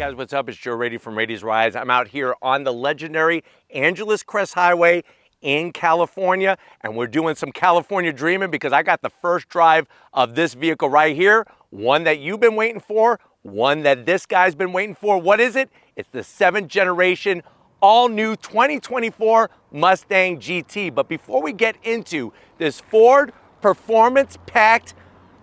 guys, what's up? It's Joe Raiti from Raiti's Rides. I'm out here on the legendary Angeles Crest Highway in California, and we're doing some California dreaming because I got the first drive of this vehicle right here, one that you've been waiting for, one that this guy's been waiting for. What is it? It's the 7th generation, all new 2024 Mustang GT. But before we get into this Ford performance-packed,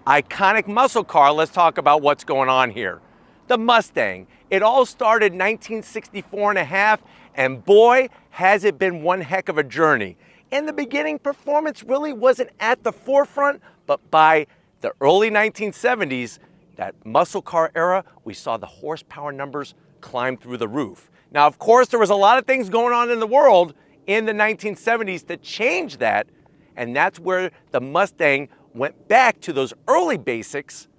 iconic muscle car, let's talk about what's going on here. The Mustang. It all started 1964 and a half, and boy, has it been one heck of a journey. In the beginning, performance really wasn't at the forefront, but by the early 1970s, that muscle car era, we saw the horsepower numbers climb through the roof. Now, of course, there was a lot of things going on in the world in the 1970s to change that, and that's where the Mustang went back to those early basics.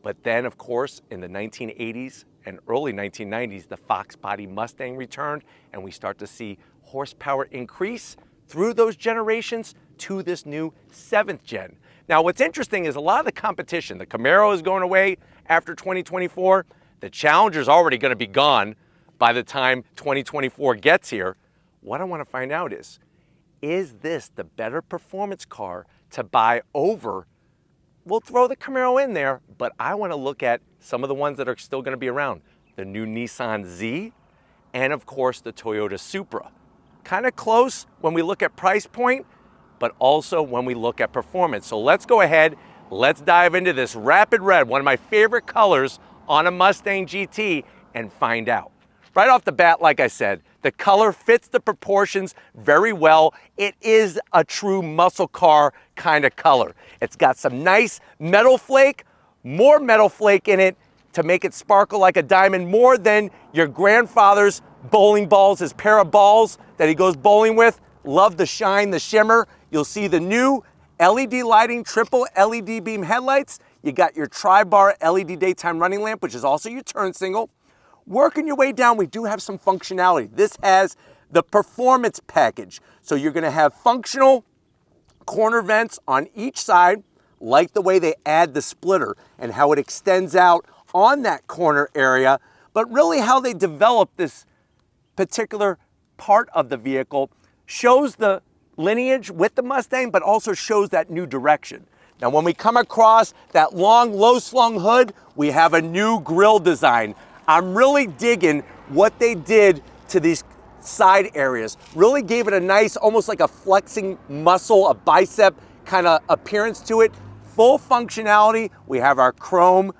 But then, of course, in the 1980s and early 1990s, the Fox body Mustang returned, and we start to see horsepower increase through those generations to this new 7th gen. Now, what's interesting is a lot of the competition, the Camaro is going away after 2024. The Challenger's already going to be gone by the time 2024 gets here. What I want to find out is this the better performance car to buy over? We'll throw the Camaro in there, but I want to look at some of the ones that are still going to be around. The new Nissan Z, and of course the Toyota Supra. Kind of close when we look at price point, but also when we look at performance. So let's go ahead, let's dive into this Rapid Red, one of my favorite colors on a Mustang GT, and find out. Right off the bat, like I said, the color fits the proportions very well. It is a true muscle car kind of color. It's got some nice metal flake, more metal flake in it to make it sparkle like a diamond, more than your grandfather's bowling balls, his pair of balls that he goes bowling with. Love the shine, the shimmer. You'll see the new LED lighting, triple LED beam headlights. You got your tri-bar LED daytime running lamp, which is also your turn signal. Working your way down, we do have some functionality. This has the performance package. So you're gonna have functional corner vents on each side, like the way they add the splitter and how it extends out on that corner area, but really how they develop this particular part of the vehicle shows the lineage with the Mustang, but also shows that new direction. Now, when we come across that long, low-slung hood, we have a new grille design. I'm really digging what they did to these side areas. Really gave it a nice, almost like a flexing muscle, a bicep kind of appearance to it. Full functionality. We have our chrome,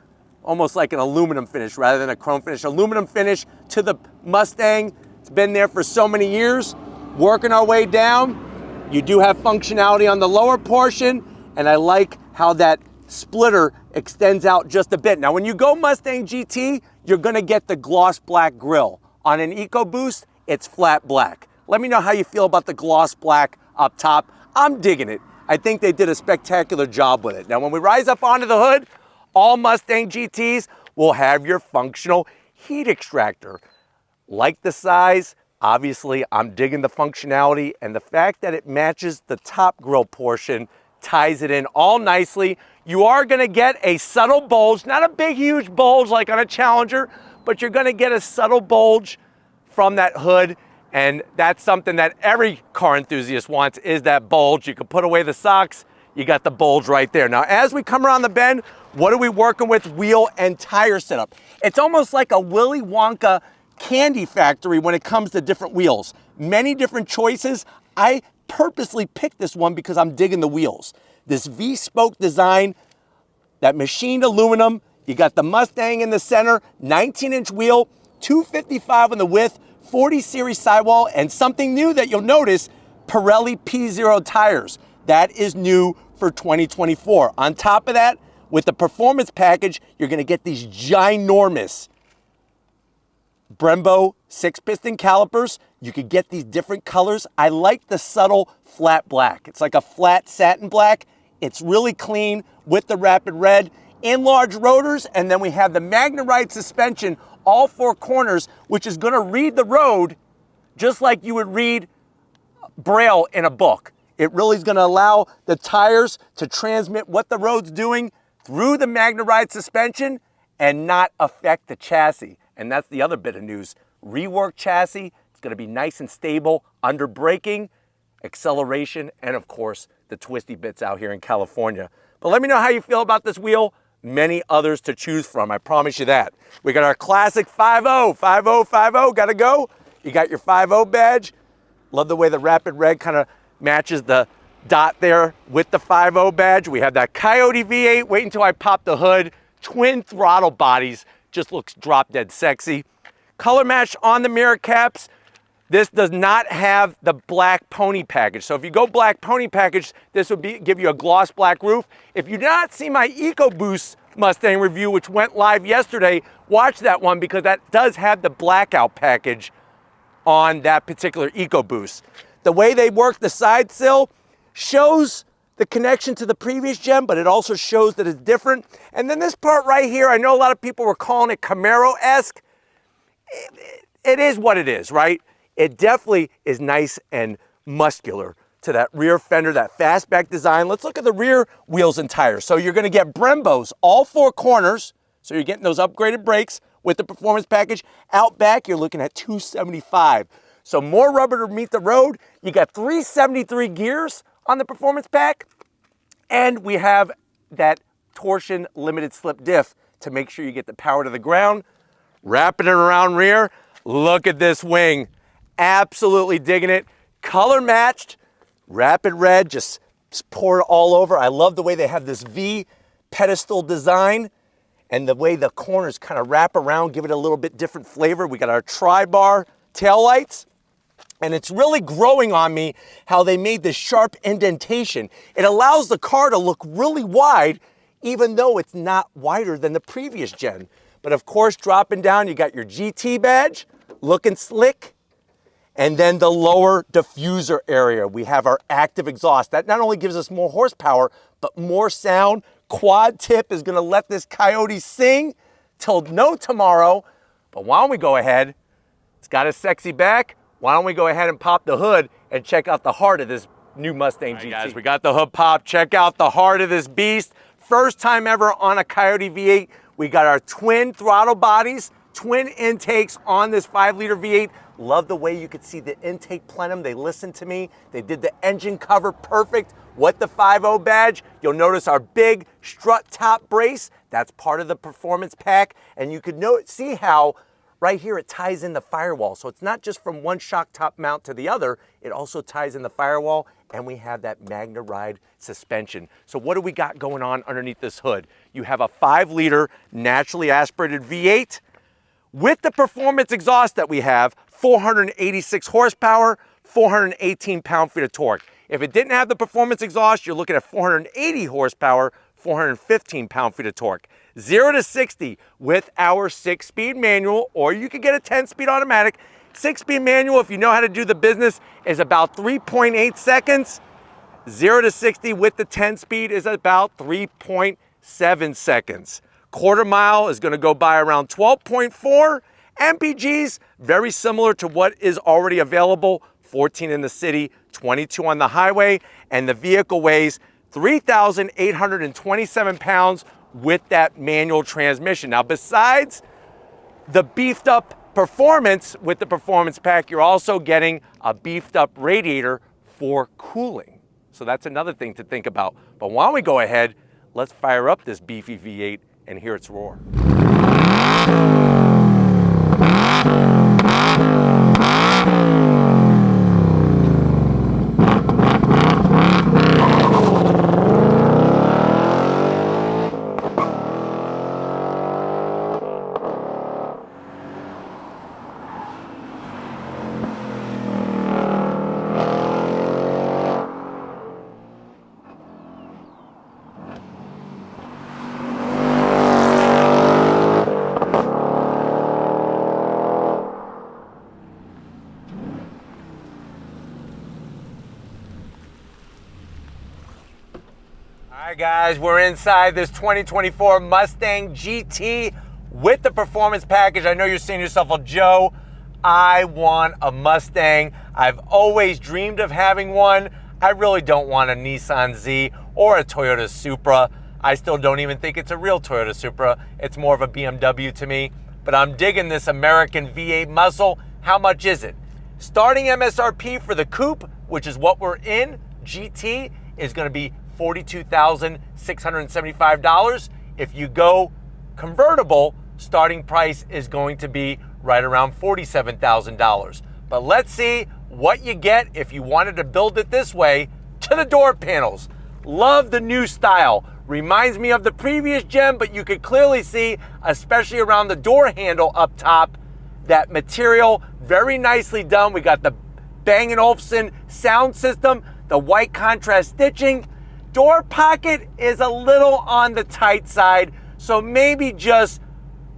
almost like an aluminum finish rather than a chrome finish. Aluminum finish to the Mustang. It's been there for so many years. Working our way down. You do have functionality on the lower portion, and I like how that splitter extends out just a bit. Now, when you go Mustang GT, you're gonna get the gloss black grille. On an EcoBoost, it's flat black. Let me know how you feel about the gloss black up top. I'm digging it. I think they did a spectacular job with it. Now, when we rise up onto the hood, all Mustang GTs will have your functional heat extractor. Like the size, obviously, I'm digging the functionality, and the fact that it matches the top grille portion ties it in all nicely. You are gonna get a subtle bulge, not a big, huge bulge like on a Challenger, but you're gonna get a subtle bulge from that hood, and that's something that every car enthusiast wants, is that bulge. You can put away the socks, you got the bulge right there. Now, as we come around the bend, what are we working with? Wheel and tire setup. It's almost like a Willy Wonka candy factory when it comes to different wheels. Many different choices. I purposely picked this one because I'm digging the wheels. This V-spoke design, that machined aluminum. You got the Mustang in the center, 19-inch wheel, 255 on the width, 40 series sidewall, and something new that you'll notice, Pirelli P0 tires. That is new for 2024. On top of that, with the performance package, you're gonna get these ginormous Brembo 6-piston calipers. You could get these different colors. I like the subtle flat black. It's like a flat satin black. It's really clean with the Rapid Red. Enlarged rotors, and then we have the MagneRide suspension, all 4 corners, which is gonna read the road just like you would read Braille in a book. It really is gonna allow the tires to transmit what the road's doing through the MagneRide suspension and not affect the chassis. And that's the other bit of news. Reworked chassis, it's gonna be nice and stable under braking, acceleration, and of course, the twisty bits out here in California. But let me know how you feel about this wheel. Many others to choose from, I promise you that. We got our classic 5.0, 5.0, 5.0, gotta go. You got your 5.0 badge. Love the way the Rapid Red kind of matches the dot there with the 5.0 badge. We have that Coyote V8, wait until I pop the hood. Twin throttle bodies, just looks drop dead sexy. Color match on the mirror caps. This does not have the black pony package. So if you go black pony package, this would give you a gloss black roof. If you did not see my EcoBoost Mustang review, which went live yesterday, watch that one because that does have the blackout package on that particular EcoBoost. The way they work the side sill shows the connection to the previous gen, but it also shows that it's different. And then this part right here, I know a lot of people were calling it Camaro-esque. It is what it is, right? It definitely is nice and muscular to that rear fender, that fastback design. Let's look at the rear wheels and tires. So you're gonna get Brembos, all four corners. So you're getting those upgraded brakes with the performance package. Out back, you're looking at 275. So more rubber to meet the road. You got 373 gears on the performance pack. And we have that torsion limited slip diff to make sure you get the power to the ground. Wrapping it around rear. Look at this wing. Absolutely digging it. Color matched, Rapid Red, just pour it all over. I love the way they have this V pedestal design and the way the corners kind of wrap around, give it a little bit different flavor. We got our tri-bar taillights, and it's really growing on me how they made this sharp indentation. It allows the car to look really wide, even though it's not wider than the previous gen. But of course, dropping down, you got your GT badge, looking slick. And then the lower diffuser area, we have our active exhaust. That not only gives us more horsepower, but more sound. Quad tip is gonna let this Coyote sing till no tomorrow. But why don't we go ahead, it's got a sexy back. Why don't we go ahead and pop the hood and check out the heart of this new Mustang GT. Guys, we got the hood pop. Check out the heart of this beast. First time ever on a Coyote V8. We got our twin throttle bodies, twin intakes on this 5-liter V8. Love the way you could see the intake plenum. They listened to me. They did the engine cover perfect with the 5.0 badge. You'll notice our big strut top brace. That's part of the performance pack. And you could see how right here it ties in the firewall. So it's not just from one shock top mount to the other. It also ties in the firewall. And we have that Magna Ride suspension. So what do we got going on underneath this hood? You have a 5-liter naturally aspirated V8 with the performance exhaust that we have, 486 horsepower, 418 pound-feet of torque. If it didn't have the performance exhaust, you're looking at 480 horsepower, 415 pound-feet of torque. 0 to 60 with our 6-speed manual, or you could get a 10-speed automatic. 6-speed manual, if you know how to do the business, is about 3.8 seconds. 0 to 60 with the 10-speed is about 3.7 seconds. Quarter mile is gonna go by around 12.4. MPGs, very similar to what is already available, 14 in the city, 22 on the highway, and the vehicle weighs 3,827 pounds with that manual transmission. Now, besides the beefed up performance with the performance pack, you're also getting a beefed up radiator for cooling. So that's another thing to think about. But why don't we go ahead, let's fire up this beefy V8 and hear its roar. All right, guys, we're inside this 2024 Mustang GT with the performance package. I know you're saying to yourself, well, Joe, I want a Mustang. I've always dreamed of having one. I really don't want a Nissan Z or a Toyota Supra. I still don't even think it's a real Toyota Supra. It's more of a BMW to me. but I'm digging this American V8 muscle. How much is it? Starting MSRP for the coupe, which is what we're in, GT, is going to be $42,675. If you go convertible, starting price is going to be right around $47,000. But let's see what you get if you wanted to build it this way. To the door panels. Love the new style. Reminds me of the previous gen, but you could clearly see, especially around the door handle up top, that material very nicely done. We got the Bang & Olufsen sound system, the white contrast stitching. Door pocket is a little on the tight side, so maybe just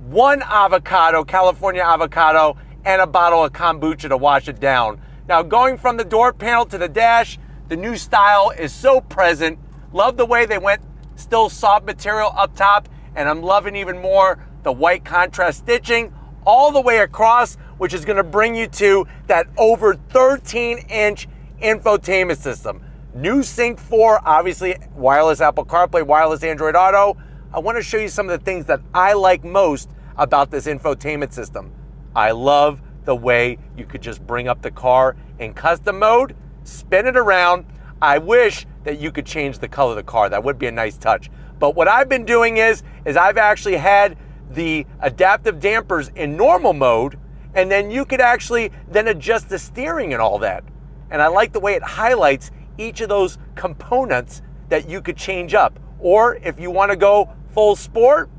one avocado, California avocado, and a bottle of kombucha to wash it down. Now, going from the door panel to the dash, the new style is so present. Love the way they went still soft material up top, and I'm loving even more the white contrast stitching all the way across, which is going to bring you to that over 13-inch infotainment system. New Sync 4, obviously wireless Apple CarPlay, wireless Android Auto. I want to show you some of the things that I like most about this infotainment system. I love the way you could just bring up the car in custom mode, spin it around. I wish that you could change the color of the car. That would be a nice touch. But what I've been doing is I've actually had the adaptive dampers in normal mode, and then you could actually then adjust the steering and all that. And I like the way it highlights each of those components that you could change up. Or if you want to go full sport,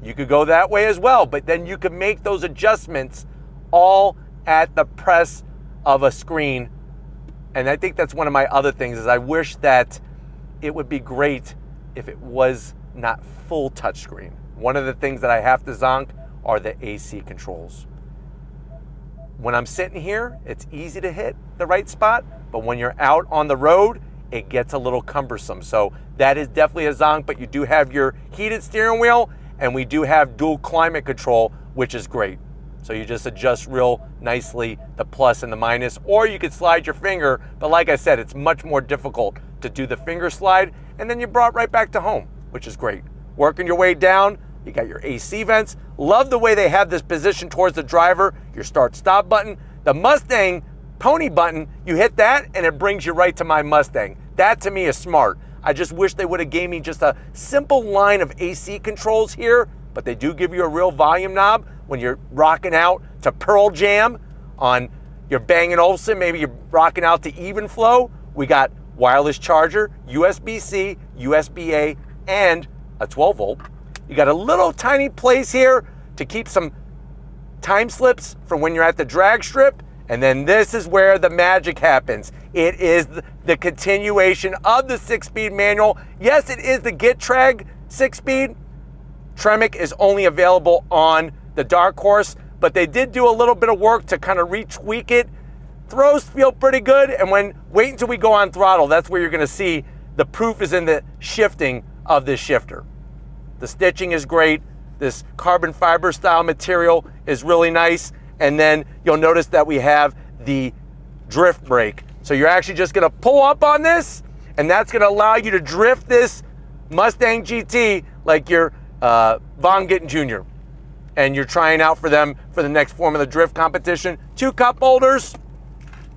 you could go that way as well. But then you could make those adjustments all at the press of a screen. And I think that's one of my other things is I wish that it would be great if it was not full touchscreen. One of the things that I have to zonk are the AC controls. When I'm sitting here, it's easy to hit the right spot, but when you're out on the road, it gets a little cumbersome. So that is definitely a zonk, but you do have your heated steering wheel, and we do have dual climate control, which is great. So you just adjust real nicely the plus and the minus, or you could slide your finger, but like I said, it's much more difficult to do the finger slide, and then you're brought right back to home, which is great. Working your way down, you got your AC vents. Love the way they have this position towards the driver, your start-stop button. The Mustang pony button, you hit that and it brings you right to my Mustang. That to me is smart. I just wish they would have gave me just a simple line of AC controls here, but they do give you a real volume knob when you're rocking out to Pearl Jam on your Bang & Olufsen. Maybe you're rocking out to Even Flow. We got wireless charger, USB-C, USB-A, and a 12 volt. You got a little tiny place here to keep some time slips from when you're at the drag strip. And then this is where the magic happens. It is the continuation of the 6-speed manual. Yes, it is the Getrag 6-speed. Tremec is only available on the Dark Horse, but they did do a little bit of work to kind of retweak it. Throws feel pretty good, and wait until we go on throttle, that's where you're gonna see the proof is in the shifting of this shifter. The stitching is great. This carbon fiber style material is really nice. And then you'll notice that we have the drift brake. So you're actually just gonna pull up on this, and that's gonna allow you to drift this Mustang GT like you're Von Gittin Jr. And you're trying out for them for the next Formula Drift competition. 2 cup holders.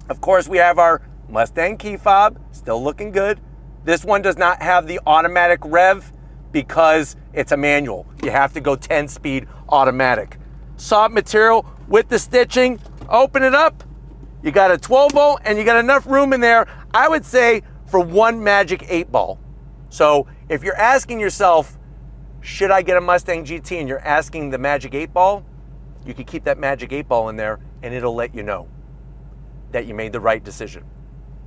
Of course, we have our Mustang key fob, still looking good. This one does not have the automatic rev because it's a manual. You have to go 10-speed automatic. Soft material with the stitching. Open it up. You got a 12 volt and you got enough room in there, I would say, for one Magic 8 ball. So if you're asking yourself, should I get a Mustang GT, and you're asking the Magic 8 ball, you could keep that Magic 8 ball in there and it'll let you know that you made the right decision.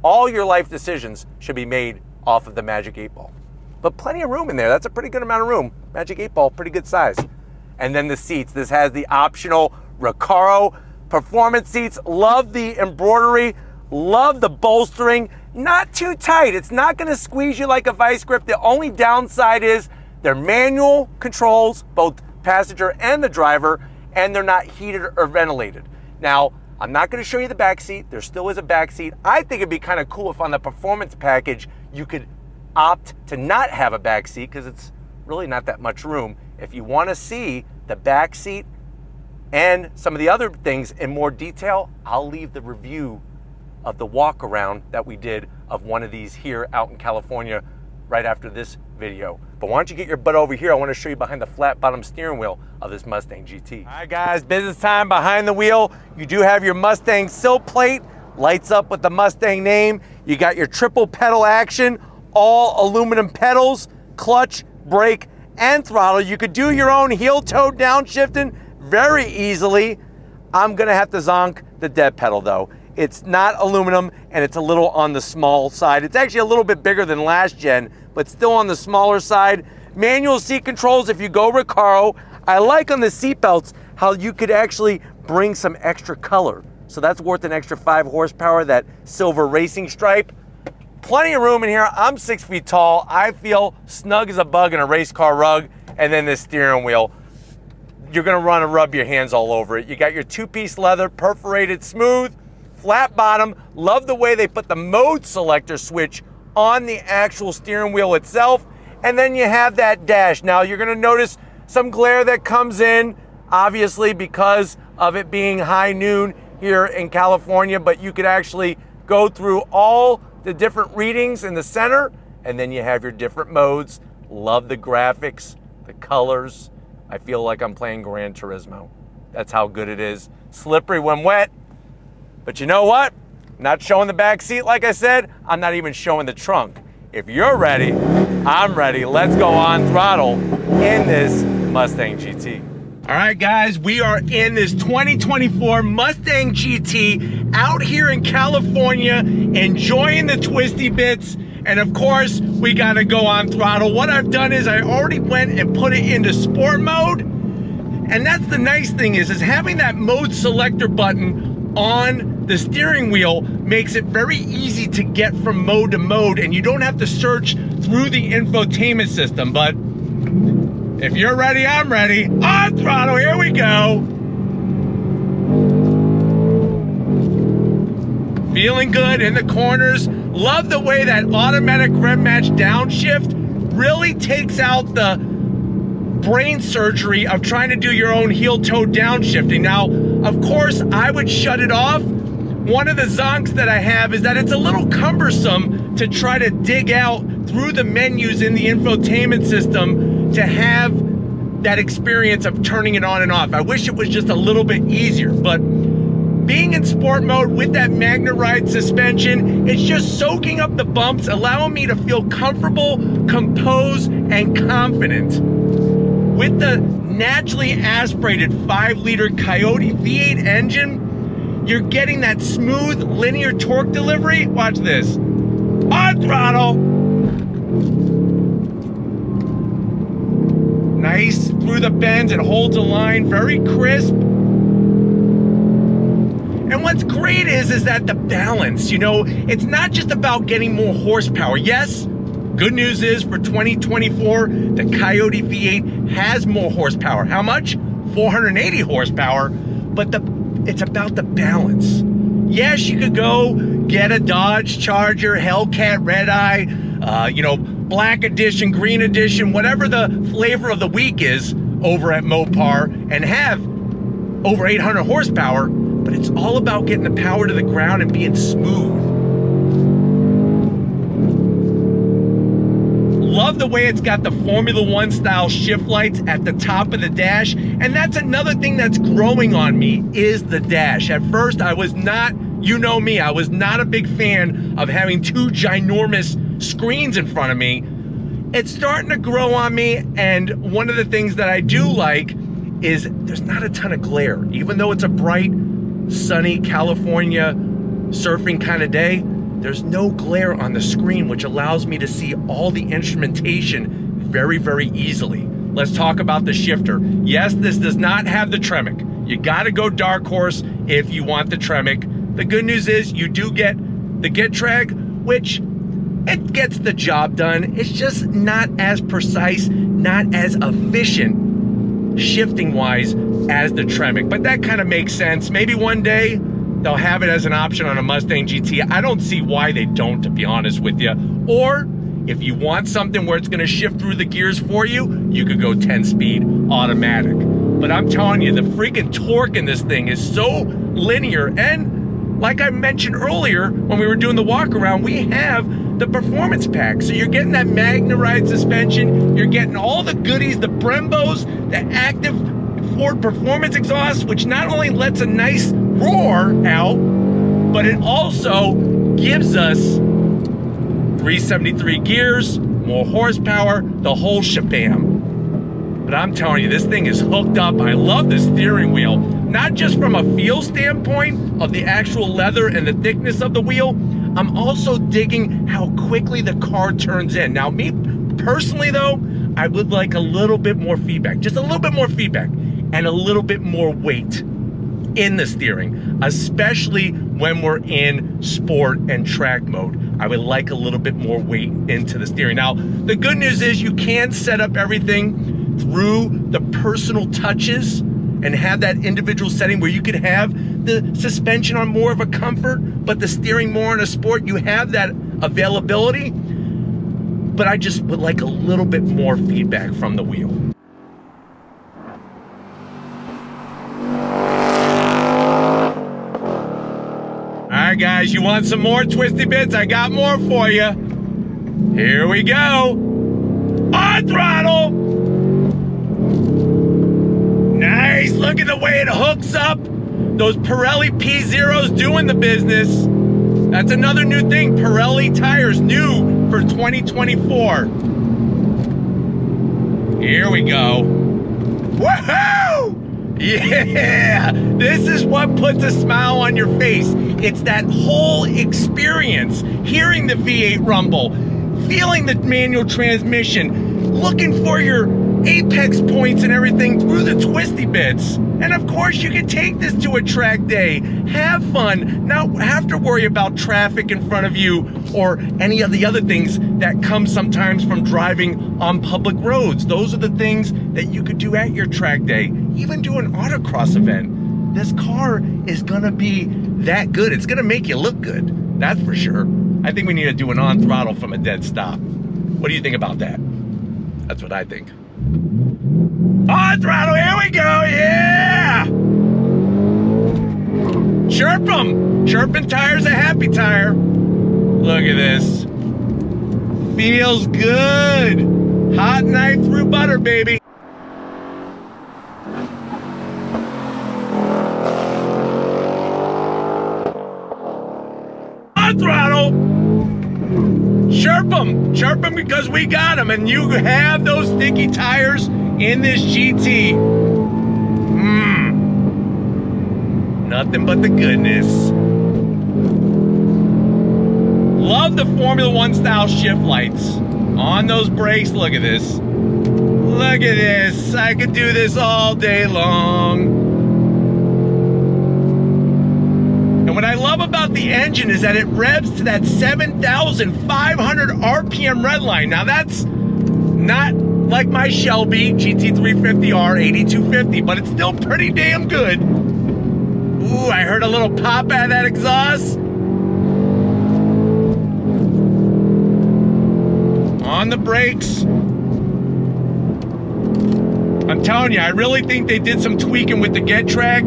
All your life decisions should be made off of the Magic 8 ball. But plenty of room in there. That's a pretty good amount of room. Magic 8 ball, pretty good size. And then the seats. This has the optional Recaro performance seats. Love the embroidery. Love the bolstering. Not too tight. It's not going to squeeze you like a vice grip. The only downside is they're manual controls, both passenger and the driver, and they're not heated or ventilated. Now, I'm not going to show you the back seat. There still is a back seat. I think it'd be kind of cool if on the performance package you could opt to not have a back seat, because it's really not that much room. If you want to see the back seat and some of the other things in more detail, I'll leave the review of the walk around that we did of one of these here out in California right after this video. But why don't you get your butt over here? I want to show you behind the flat bottom steering wheel of this Mustang GT. All right guys, business time behind the wheel. You do have your Mustang sill plate, lights up with the Mustang name. You got your triple pedal action, all aluminum pedals, clutch, brake, and throttle. You could do your own heel-toe downshifting very easily. I'm gonna have to zonk the dead pedal though. It's not aluminum and it's a little on the small side. It's actually a little bit bigger than last gen, but still on the smaller side. Manual seat controls if you go Recaro. I like on the seat belts how you could actually bring some extra color. So that's worth an extra 5 horsepower, that silver racing stripe. Plenty of room in here. I'm 6 feet tall. I feel snug as a bug in a race car rug. And then this steering wheel, you're gonna run and rub your hands all over it. You got your 2-piece leather, perforated smooth, flat bottom. Love the way they put the mode selector switch on the actual steering wheel itself. And then you have that dash. Now you're gonna notice some glare that comes in, obviously because of it being high noon here in California, but you could actually go through all the different readings in the center, and then you have your different modes. Love the graphics, the colors. I feel like I'm playing Gran Turismo. That's how good it is. Slippery when wet, but you know what? Not showing the back seat, like I said. I'm not even showing the trunk. If you're ready, I'm ready. Let's go on throttle in this Mustang GT. All right, guys, we are in this 2024 Mustang GT out here in California, enjoying the twisty bits. And of course, we gotta go on throttle. What I've done is I already went and put it into sport mode. And that's the nice thing is having that mode selector button on the steering wheel makes it very easy to get from mode to mode, and you don't have to search through the infotainment system. But if you're ready, I'm ready. On throttle, here we go. Feeling good in the corners. Love the way that automatic rev match downshift really takes out the brain surgery of trying to do your own heel-toe downshifting. Now, of course, I would shut it off. One of the zonks that I have is that it's a little cumbersome to try to dig out through the menus in the infotainment system to have that experience of turning it on and off. I wish it was just a little bit easier, but being in sport mode with that Magna Ride suspension, it's just soaking up the bumps, allowing me to feel comfortable, composed, and confident. With the naturally aspirated 5-liter Coyote V8 engine, you're getting that smooth linear torque delivery. Watch this. On throttle. Nice through the bends, it holds a line, very crisp. And what's great is that the balance, you know, it's not just about getting more horsepower. Yes, good news is for 2024, the Coyote V8 has more horsepower. How much? 480 horsepower, but it's about the balance. Yes, you could go get a Dodge Charger, Hellcat, Red Eye, you know, Black Edition, Green Edition, whatever the flavor of the week is over at Mopar, and have over 800 horsepower, but it's all about getting the power to the ground and being smooth. Love the way it's got the Formula One style shift lights at the top of the dash. And that's another thing that's growing on me is the dash. At first, I was not, you know me, I was not a big fan of having 2 ginormous screens in front of me. It's starting to grow on me, and one of the things that I do like is there's not a ton of glare. Even though it's a bright, sunny California surfing kind of day, there's no glare on the screen, which allows me to see all the instrumentation very, very easily. Let's talk about the shifter. Yes, this does not have the Tremec. You gotta go Dark Horse if you want the Tremec. The good news is you do get the Getrag, which it gets the job done. It's just not as precise, not as efficient shifting wise as the Tremec, but that kind of makes sense. Maybe one day they'll have it as an option on a Mustang GT. I don't see why they don't, to be honest with you. Or if you want something where it's gonna shift through the gears for you, you could go 10-speed automatic. but I'm telling you, the freaking torque in this thing is so linear. And like I mentioned earlier, when we were doing the walk around, we have the performance pack. So you're getting that Magna Ride suspension, you're getting all the goodies, the Brembos, the active Ford performance exhaust, which not only lets a nice roar out, but it also gives us 373 gears, more horsepower, the whole shabam. But I'm telling you, this thing is hooked up. I love the steering wheel, not just from a feel standpoint of the actual leather and the thickness of the wheel. I'm also digging how quickly the car turns in. Now, me personally though, I would like a little bit more feedback, just a little bit more feedback and a little bit more weight in the steering, especially when we're in sport and track mode. I would like a little bit more weight into the steering. Now, the good news is you can set up everything through the personal touches and have that individual setting where you could have the suspension on more of a comfort, but the steering more in a sport. You have that availability, but I just would like a little bit more feedback from the wheel. All right, guys, you want some more twisty bits? I got more for you. Here we go. On throttle. Nice, look at the way it hooks up. Those Pirelli P0s doing the business. That's another new thing. Pirelli tires, new for 2024. Here we go. Woohoo! Yeah! This is what puts a smile on your face. It's that whole experience. Hearing the V8 rumble, feeling the manual transmission, looking for your apex points and everything through the twisty bits. And of course, you can take this to a track day, have fun, not have to worry about traffic in front of you or any of the other things that come sometimes from driving on public roads. Those are the things that you could do at your track day, even do an autocross event. This car is gonna be that good. It's gonna make you look good, that's for sure. I think we need to do an on throttle from a dead stop. What do you think about that? That's what I think. On throttle, here we go, yeah! Chirp them! Chirping tire's a happy tire. Look at this. Feels good. Hot knife through butter, baby. On throttle! Chirp them because we got them, and you have those sticky tires in this GT. Nothing but the goodness. Love the Formula One style shift lights on those brakes. Look at this. Look at this. I could do this all day long. And what I love about the engine is that it revs to that 7,500 RPM redline. Now that's not like my Shelby GT350R 8250, but it's still pretty damn good. Ooh, I heard a little pop out of that exhaust. On the brakes. I'm telling you, I really think they did some tweaking with the Get Track.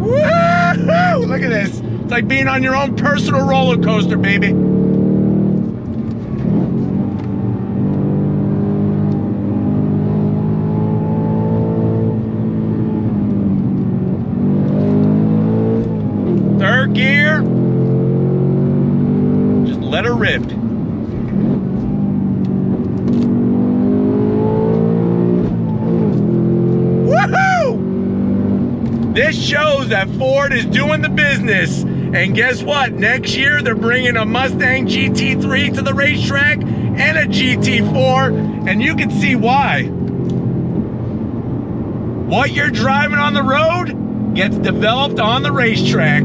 Woo-hoo! Look at this. It's like being on your own personal roller coaster, baby. Third gear. Just let her rip. Woohoo! This shows that Ford is doing the business. And guess what? Next year, they're bringing a Mustang GT3 to the racetrack and a GT4, and you can see why. What you're driving on the road gets developed on the racetrack.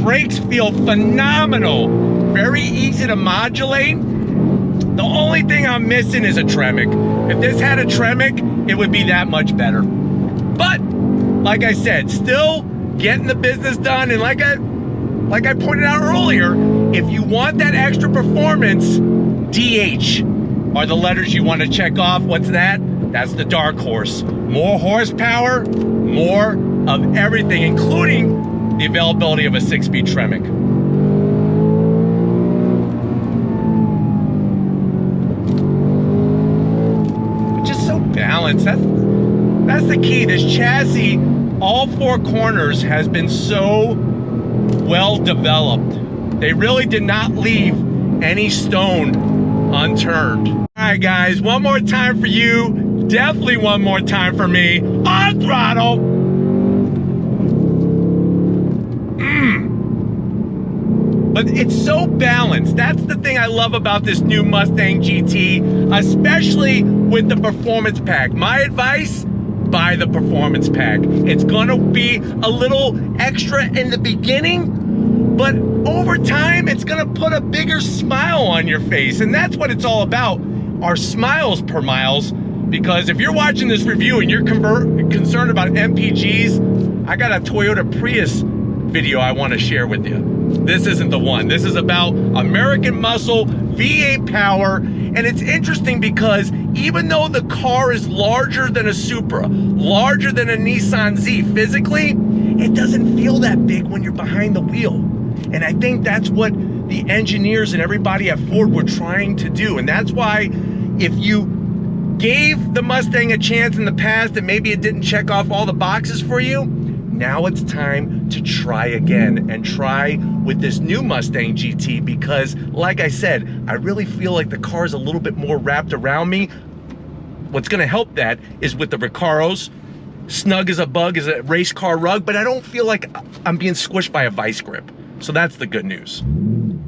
Brakes feel phenomenal. Very easy to modulate. The only thing I'm missing is a Tremec. If this had a Tremec, it would be that much better. But, like I said, still getting the business done. And like I pointed out earlier, if you want that extra performance, DH are the letters you want to check off. What's that? That's the dark horse. More horsepower, more of everything, including the availability of a 6-speed Tremec. It's just so balanced. That's the key. This chassis, all 4 corners, has been so well developed. They really did not leave any stone unturned. All right, guys, one more time for you. Definitely one more time for me. On throttle. But it's so balanced. That's the thing I love about this new Mustang GT, especially with the performance pack. My advice, buy the performance pack. It's gonna be a little extra in the beginning, but over time, it's gonna put a bigger smile on your face. And that's what it's all about, our smiles per miles. Because if you're watching this review and you're concerned about MPGs, I got a Toyota Prius video I wanna share with you. This isn't the one. This is about American muscle, V8 power, and it's interesting because even though the car is larger than a Supra, larger than a Nissan Z physically, it doesn't feel that big when you're behind the wheel. And I think that's what the engineers and everybody at Ford were trying to do. And that's why if you gave the Mustang a chance in the past and maybe it didn't check off all the boxes for you, now it's time to try again and try with this new Mustang GT because, like I said, I really feel like the car is a little bit more wrapped around me. What's gonna help that is with the Recaros. Snug as a bug as a race car rug, but I don't feel like I'm being squished by a vice grip. So that's the good news.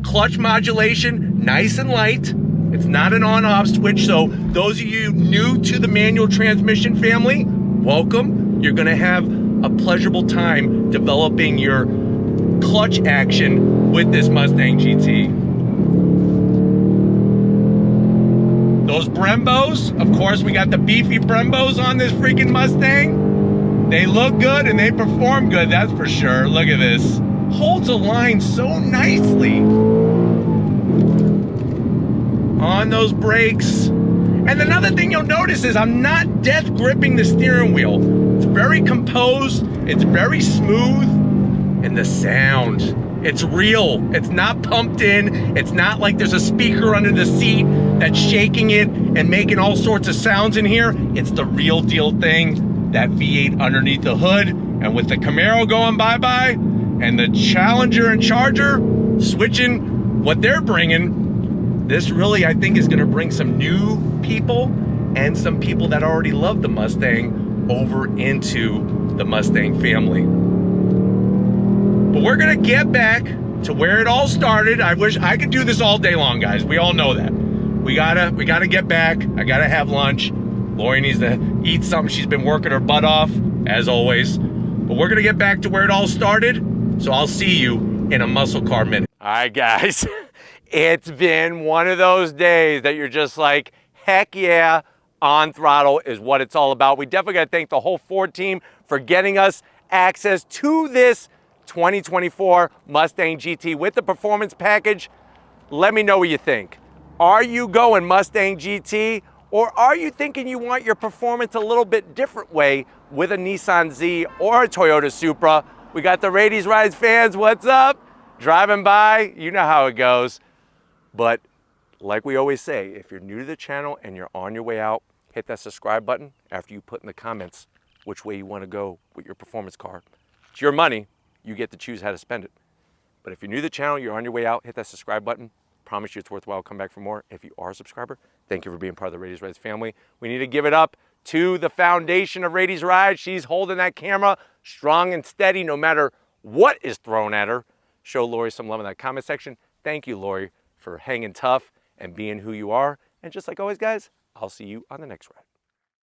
Clutch modulation, nice and light. It's not an on-off switch, so those of you new to the manual transmission family, welcome. You're gonna have a pleasurable time developing your clutch action with this Mustang GT. Those Brembos, of course, we got the beefy Brembos on this freaking Mustang. They look good and they perform good, that's for sure. Look at this. Holds a line so nicely. On those brakes. And another thing you'll notice is I'm not death gripping the steering wheel. It's very composed, it's very smooth, and the sound, it's real. It's not pumped in. It's not like there's a speaker under the seat that's shaking it and making all sorts of sounds in here. It's the real deal thing, that V8 underneath the hood. And with the Camaro going bye-bye, and the Challenger and Charger switching what they're bringing, this really, I think, is gonna bring some new people and some people that already love the Mustang over into the Mustang family. But we're gonna get back to where it all started. I wish I could do this all day long, guys. We all know that. We gotta get back. I gotta have lunch. Lori needs to eat something. She's been working her butt off, as always. But we're gonna get back to where it all started. So I'll see you in a muscle car minute. All right, guys. It's been one of those days that you're just like, heck yeah, on throttle is what it's all about. We definitely got to thank the whole Ford team for getting us access to this 2024 Mustang GT with the performance package. Let me know what you think. Are you going Mustang GT, or are you thinking you want your performance a little bit different way with a Nissan Z or a Toyota Supra? We got the Raitis Rides fans, what's up? Driving by, you know how it goes. But like we always say, if you're new to the channel and you're on your way out, hit that subscribe button after you put in the comments which way you want to go with your performance car. It's your money. You get to choose how to spend it. But if you're new to the channel, you're on your way out, hit that subscribe button. Promise you it's worthwhile. Come back for more. If you are a subscriber, thank you for being part of the Raitis Rides family. We need to give it up to the foundation of Raitis Rides. She's holding that camera strong and steady no matter what is thrown at her. Show Lori some love in that comment section. Thank you, Lori, for hanging tough and being who you are. And just like always, guys, I'll see you on the next ride.